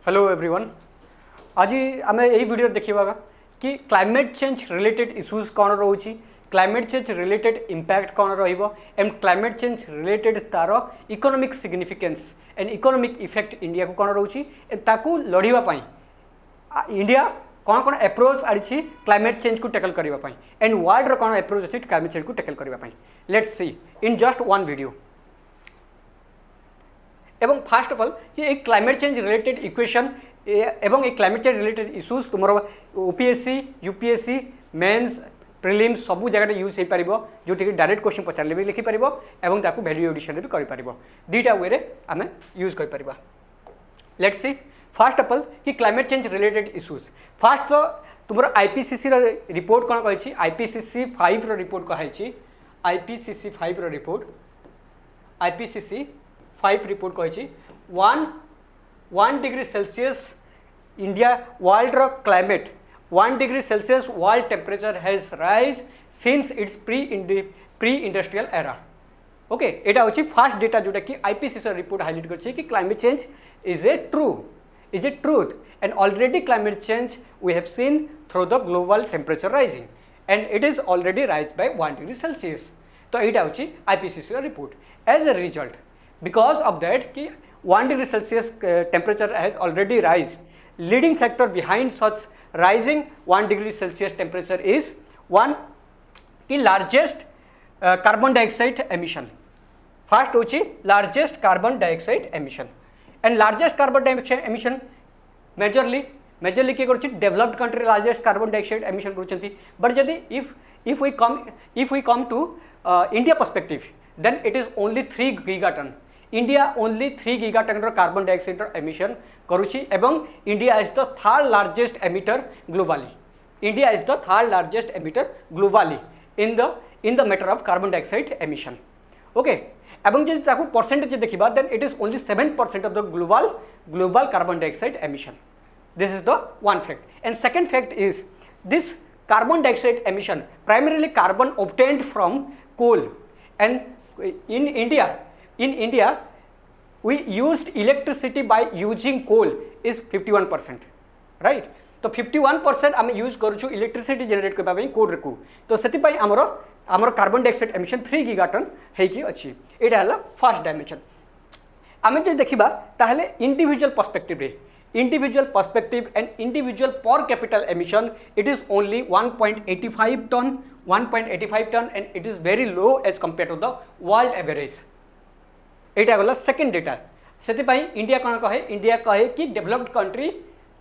Hello everyone. आज आम यही वीडियो देखा कि क्लाइमेट चेंज रिलेटेड इश्यूज कौन रोचे, क्लाइमेट चेंज रिलेटेड इंपैक्ट कौन एंड क्लाइमेट चेंज रिलेटेड तार economic significance and economic effect India को कौन रोचे ताकू लड़ाई इंडिया कौन कौन एप्रोच आड़ी क्लाइमेट चेंज को टैकल करने एंड वर्ल्ड कौन एप्रोच अच्छी क्लाइमेट चेंज को टैकल करने। Let's see in just one video. एवं फास्ट ऑफ ऑल ये एक क्लाइमेट चेंज रिलेटेड इक्वेशन एवं एक क्लाइमेट चेंज रिलेटेड इश्यूज तुम ओपीएससी यूपीएससी मेन्स प्रिलिम्स सबू जगह यूज हो पार जो डायरेक्ट क्वेश्चन पचारे भी लिखिपर एवं ताकू वैल्यू एडिशन भी कर दुईटा वे आम यूज कर। Let's see first of all कि climate change related issues first तो तुम आईपीसीसी रिपोर्ट कौन कही आईपीसीसी 5 रिपोर्ट कही आईपीसीसी 5 रिपोर्ट आईपीसीसी 5 रिपोर्ट कही 1 degree Celsius India world climate 1 degree Celsius world temperature has rise since its pre industrial era. Okay एटा होची fast data जोटा कि आईपीसीसी रिपोर्ट हाईलाइट करछि कि climate change is a truth and already climate change we have seen through the global temperature rising and it is already rise by 1 degree Celsius। तो एटा होची IPCC report. As a result because of that कि 1 degree Celsius temperature has already rise, leading factor behind such rising 1 degree Celsius temperature is one कि largest carbon dioxide emission। first होची largest carbon dioxide emission and largest carbon dioxide emission majorly किए कर developed country largest carbon dioxide emission कर। But जदि if we come to India perspective then it is only 3 gigaton. India only 3 gigaton carbon dioxide emission करुच्ची एवं India is the third largest emitter globally. India is the third largest emitter globally in the matter of carbon dioxide emission. Okay एवं जब ताकू percentage देखा then it is only 7% of the global carbon dioxide emission। This is the one fact. And second fact is this carbon dioxide emission primarily carbon obtained from coal and in India we used electricity by using coal is 51%, right? तो 51% आम use करूँ electricity generate करने कोल को। तो से आमर carbon dioxide emission 3 gigaton होगी अच्छी। यहाँ है फर्स्ट डायमेंशन। आम जो देखा ताहले individual perspective and individual per capita emission it is only 1.85 ton and it is very low as compare to the world average. यहाँ गला सेकेंड डेटा। से इंडिया कौन कहे इंडिया कहे कि डेवलप्ड कंट्री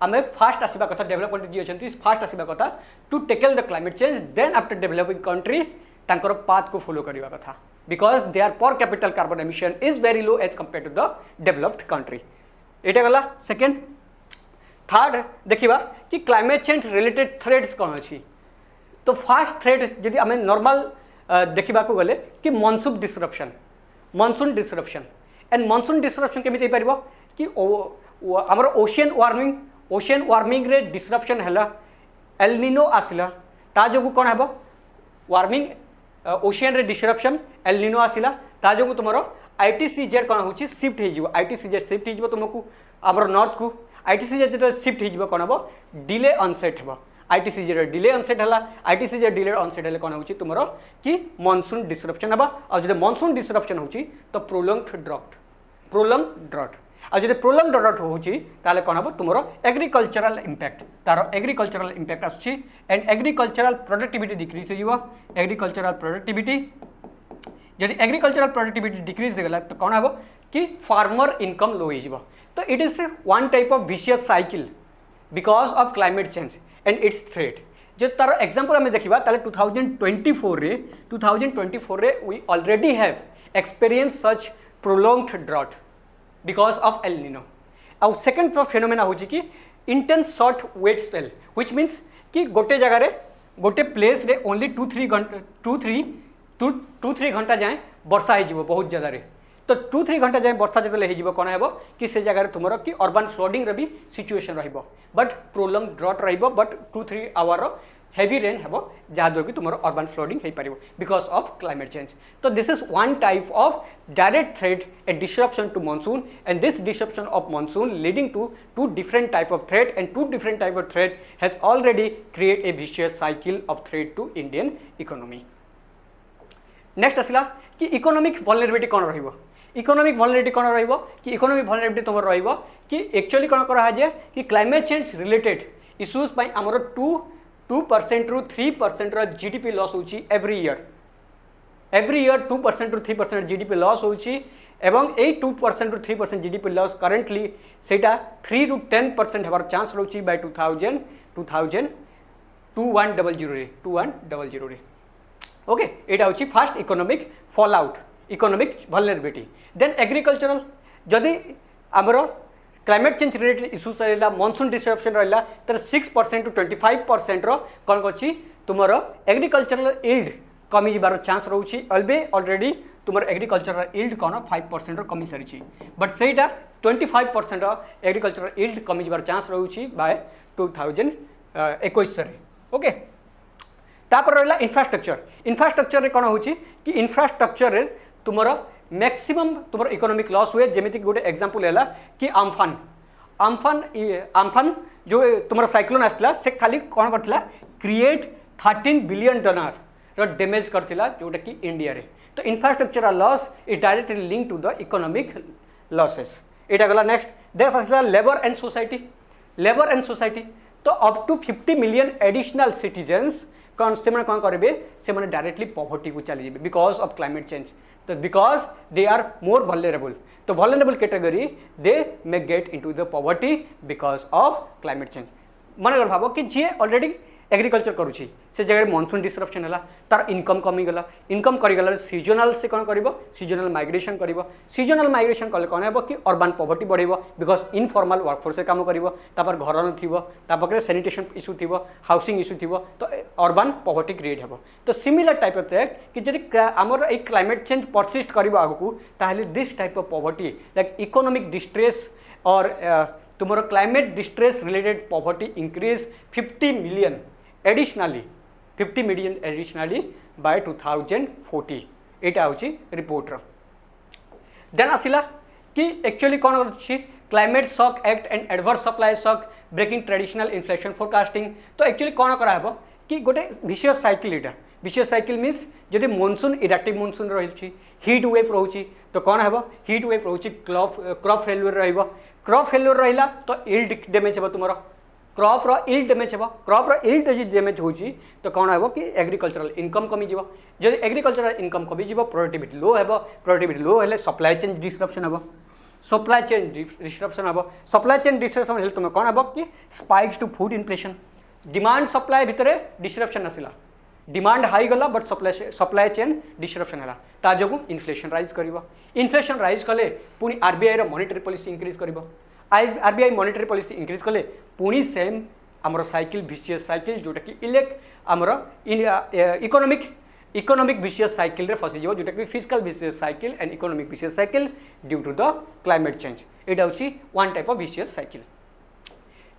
आम फास्ट आसवा कथा डेवलप कंट्री जी अच्छी फास्ट आसवा कथा to tackle the climate change then after developing country तांकर पाथ को फॉलो करवा कथा because they are per capita carbon emission is very low as compare to the developed country. यहाँ गला सेकेंड। थर्ड देखा कि क्लाइमेट चेंज रिलेटेड थ्रेट्स कौन अच्छी। तो फर्स्ट थ्रेट जदि आम नॉर्मल देखा गले कि monsoon disruption and monsoon disruption केमी पार कि आमर ओशियन वार्मिंग रे डिस्रप्शन है एल निनो आसला ता जो कौन है वार्मिंग ओशियन रे डिस्रप्शन एल निनो आसला ता जो तुम आईटीसीजेड कौन हो शिफ्ट हो आईटीसीजेड शिफ्ट हो तुमको आमर नॉर्थ को आईटीसीजेड जो शिफ्ट हो कौन हम डिले अनसेट हम आईटीसीजेड डिले अनसेट है आईटीसीजेड डिले अनसेट है कौन हो तुम कि मानसून डिस्रप्शन है और जो मानसून डिस्रप्शन हो तो प्रोलंग्ड ड्रॉट और जो प्रोलंग ड्रॉट होता कौन हम तुम एग्रीकल्चरल इंपैक्ट तार एग्रीकल्चरल इंपैक्ट आसूँ एंड एग्रीकल्चरल प्रोडक्टिविटी डिक्रीज हो एग्रीकल्चरल प्रोडक्टिविटी जब एग्रीकल्चरल प्रोडक्टिविटी डिक्रीज होगा तो कौन हम कि फार्मर इनकम लो हो। तो it is one type of vicious cycle because of climate change and its threat. जो तार एग्जांपल आम देखा 2024 रे we already have experience such prolonged drought because of El Nino. आउ सेकेंड तो फेनोमेना हो कि intense short wet spell which means कि गोटे जगार गोटे प्लेस रे ओनली 2-3 घंटा जाए वर्षा हो बहुत जगह। तो 2-3 घंटा जाए वर्षा जो कौन है कि से जगह तुम कि अर्बन फ्लडिंग भी सिचुएशन रही बट प्रोलंग ड्रॉट रही बट 2-3 आवर heavy rain ହେବ ଯାହାଦ୍ୱାରା କି ତୁମର urban flooding ହେଇପାରିବ because of climate change. So this is one type of direct threat and disruption to monsoon, and this disruption of monsoon leading to two different type of threat, and two different type of threat has already created a vicious cycle of threat to Indian economy. Next आसला कि economic vulnerability कौन रहिबो. Economic vulnerability कौन रहिबो कि economic vulnerability तुमर रहिबो कि एक्चुअली कौन करा जे कि क्लाइमेट चेंज रिलेटेड इश्यूज पई हमर 2% ରୁ 3% ର जीडीपी लॉस होची एवरी ईयर 2% ରୁ 3% जीडीपी लॉस होची एवं ए 2% ରୁ 3% जीडीपी लॉस करंटली सेटा 3 ରୁ 10% हमार चांस रहउची बाय 2100 रे. ओके एटा होची first economic fall out, economic vulnerability. Then agricultural जदि हमरो क्लाइमेट चेंज रिलेटेड इश्यूज रहा, मॉनसून डिस्ट्रप्शन रहा, तर 6% टू 25% कौन कर तुम एग्रीकल्चरल इल्ड कमी जबार चांस रोचे. ऑलरेडी तुम एग्रीकल्चरल इल्ड कौन 5% कमी सारी, बट सेटा 25% एग्रीकल्चरल इल्ड कमी जबार चांस रोचे बाय 2021. ओके तापर रहा इंफ्रास्ट्रक्चर कौन हो कि इंफ्रास्ट्रक्चर तुम मैक्सिमम तुम इकोनॉमिक लॉस हुए. जमीक गोटे एग्जांपल है कि आम्फान जो तुम साइक्लोन आसला से खाली कौन करथिला क्रिएट $13 बिलियन डैमेज करथिला जोटा कि इंडिया रे. तो infrastructural loss is directly link to the economic losses. एटा गला. नेक्स्ट देश आसला लेबर एंड सोसाइटी. तो up to 50 million additional citizens कौन से कौन करेंगे से डायरेक्टली पॉवर्टी को चली जाए बिकॉज ऑफ क्लाइमेट चेंज. तो because they are more vulnerable, तो vulnerable category they may get into the poverty because of climate change. मन भाव कि जी ऑलरेडी एग्रीकल्चर करुच्ची से जगह मॉनसून डिस्ट्रप्शन है तार इनकम कमीगला. इनकम करीगला सीजनल से कौन कर सीजनल माइग्रेशन कर. सीजनल माइग्रेशन कले कौन है कि अर्बान पॉवर्टी बढ़ बिकॉज इनफॉर्मल वर्कफोर्स काम कर घर न सैनिटेशन इश्यू थी, हाउसिंग इश्यू थी, तो अर्बान पॉवर्टी क्रिएट हो. तो सिमिलर टाइप ऑफ थ्रेट कि जब आमर ये क्लाइमेट चेंज परसिस्ट कर आगू ताहले this type of poverty like economic distress और तुम climate distress related poverty increase 50 million additionally by 2040. यहाँ हूँ रिपोर्ट. देन आसला कि एक्चुअली कौन अच्छी climate shock act and adverse supply shock breaking traditional inflation forecasting. तो एक्चुअली कौन कराब कि गोटे विशियस साइकिल. यहाँ विशियस साइकिल मीन्स जब मॉनसून इराक्टिव मॉनसून रही हीट वेव रोचे तो कौन है हीट वेव रोचे क्रॉप फेल्यूर क्रॉप फेल्यूर रहा तो इल्ड डैमेज हो. तुम क्रॉप इल्ड डैमेज हो. क्रॉप इल्ड डैमेज हो तो कौन है कि एग्रीकल्चरल इनकम कमी जब एग्रीकल्चरल इनकम कमी प्रोडक्टिविटी लो है. प्रोडक्टिविटी लो है सप्लाई चेन डिस्ट्रप्शन हम. सप्लाई चेन डिस्ट्रप्शन तुम कौन है कि spikes to food inflation. Demand supply भितर डिस्ट्रप्शन आसला, डिमांड हाई गला बट सप्लाई चेन डिस्ट्रप्शन है ता जो इन्फ्लेशन राइज कर. इन्फ्लेशन राइज कले पुणी आरबीआई मॉनेटरी पॉलिसी इंक्रीज कर. आरबीआई मॉनेटरी पॉलिसी इंक्रीज कले पुणी सेम आमर साइकिल विशियस साइकिल जोटा कि आमर इकोनॉमिक विशियस साइकिल रे फसी जोटा कि fiscal vicious cycle and economic vicious cycle due to the climate change. यहाँ हूँ one type of vicious cycle.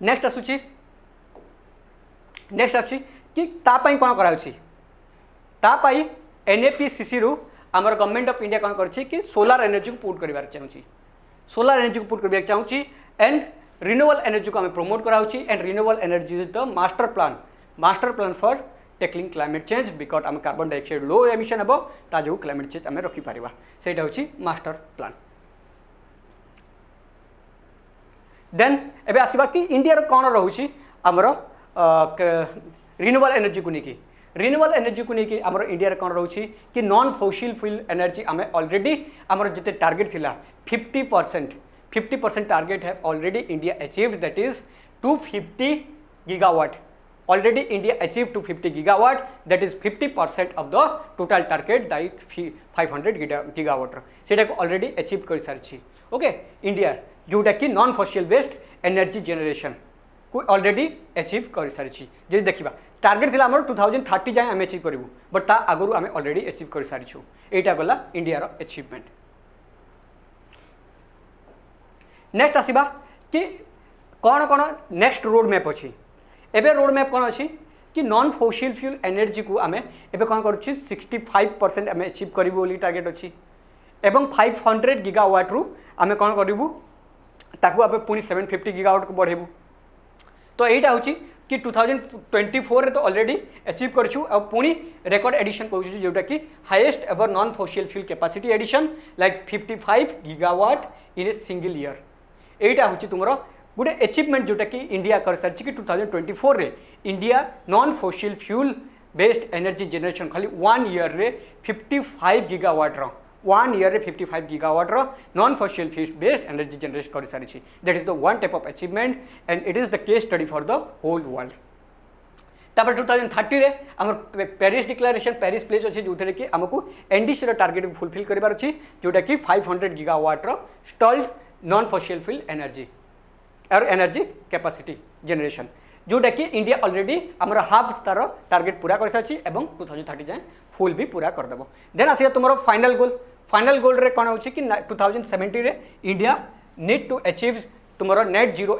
Next आसूची कि तापाई कौन कराई एनएपीसीसी रु आमर गवर्नमेंट ऑफ इंडिया कौन कर सोलार एनर्जी को पुट कर चाहिए. सोलार एनर्जी को पुट कर चाहिए एंड रिन्यूएबल एनर्जी को आम प्रमोट कराऊँ. And renewable energy is the master plan for tackling climate change because आम कार्बन डाइऑक्साइड लो एमिशन हम ता जो क्लाइमेट चेंज आम रखिपर से हूँ मास्टर प्लान. देन एबे आसवा कि इंडिया कौन रोचे आमर रिन्यूएबल एनर्जी को लेकिन रिन्यूएबल एनर्जी को लेकिन आमर इंडिया कौन रोचे कि नॉन फोसिल फ्यूल एनर्जी आम ऑलरेडी आमर जिते टारगेट थिला 50% target have already India achieved that is 250 gigawatt. Already India achieve 250 gigawatt that is 50% of the total target that 500 gigawatt से ऑलरेडी अचीव कर सारी. ओके इंडिया जोटा कि non fossil based energy generation को already achieve कर सारी. जी देखा target थी आम 2030 जाए आम अचीव करूँ बट ता आगु आम ऑलरेडी अचीव कर सारी. यहाँ गला इंडिया अचीवमेंट. नेक्स्ट आसवा कि कौन कौन नेक्स्ट रोड मैप अच्छी. एबे रोड मैप कौन अच्छी कि नॉन फोसिल फ्यूल एनर्जी को आम एवं कौन कर 65% आम अचीव करूँ टार्गेट अच्छी एवं 500 गीगावाट रु आम कौन करूँ ताकू आप पुणी 750 गीगावाट को बढ़ेबू। तो यहाँ हूँ कि 2024 तो ऑलरेडी अचीव करछु और पुणी रेकॉर्ड एडिशन कहूँ जोटा कि highest ever non fossil fuel capacity addition like 55 gigawatt in a single year. यहाँ हूँ तुम गोटे अचीवमेंट जोटा कि इंडिया कर सारी कि 2024 रे India non fossil fuel based energy generation खाली 1 ईयर रे 55 गीगावाट 1 ईयर रे 55 gigawatt non fossil fuel based energy generate कर सारी। That is the one type of achievement and it is the case study for the whole world. तापर 2030 रे आम Paris declaration Paris place अच्छे जो कि आमको एनडीसी टार्गेट को फुलफिल करार अच्छी जोटा कि 500 gigawatt stalled non fossil fuel energy और एनर्जी कैपेसिटी जनरेशन जोटा कि इंडिया ऑलरेडी आमर हाफ तार टार्गेट पूरा कर सारी 2030 जाए फुल भी पूरा करदेव। देन आसिया तुम फाइनल गोल रे कौन हो कि 2070 रे इंडिया नीड टू अचीव तुम नेट जीरो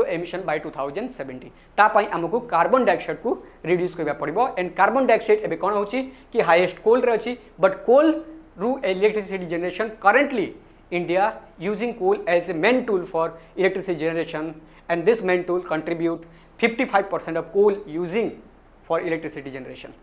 एमिशन बाय 2070 तापाई आमको कार्बन डाइऑक्साइड को रिड्यूस करबा पड़िबो। एंड कार्बन डाइऑक्साइड एबे कौन हो कि हाईएस्ट कोल रे अच्छी बट कोल रु electricity generation currently India using coal as a main tool for electricity generation and this main tool contribute 55% of coal using for electricity generation.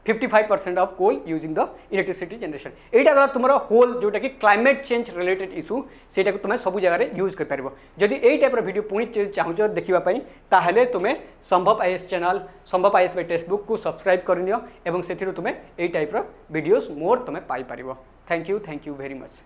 55% of coal using the electricity generation. एटा गला तुमरा whole जोटा कि climate change related issue सेटा को तुम सब जगह use कर पारिबो। जदि एई टाइप रो वीडियो पुणी चाहूछ देखिबा पई ताहले तुमे Sambhav IAS channel Sambhav IAS by text book को सब्सक्राइब करनियो एवं सेथिरो तुमे एई टाइप रो वीडियोस मोर तुमे पाई पारिबो। Thank you very much.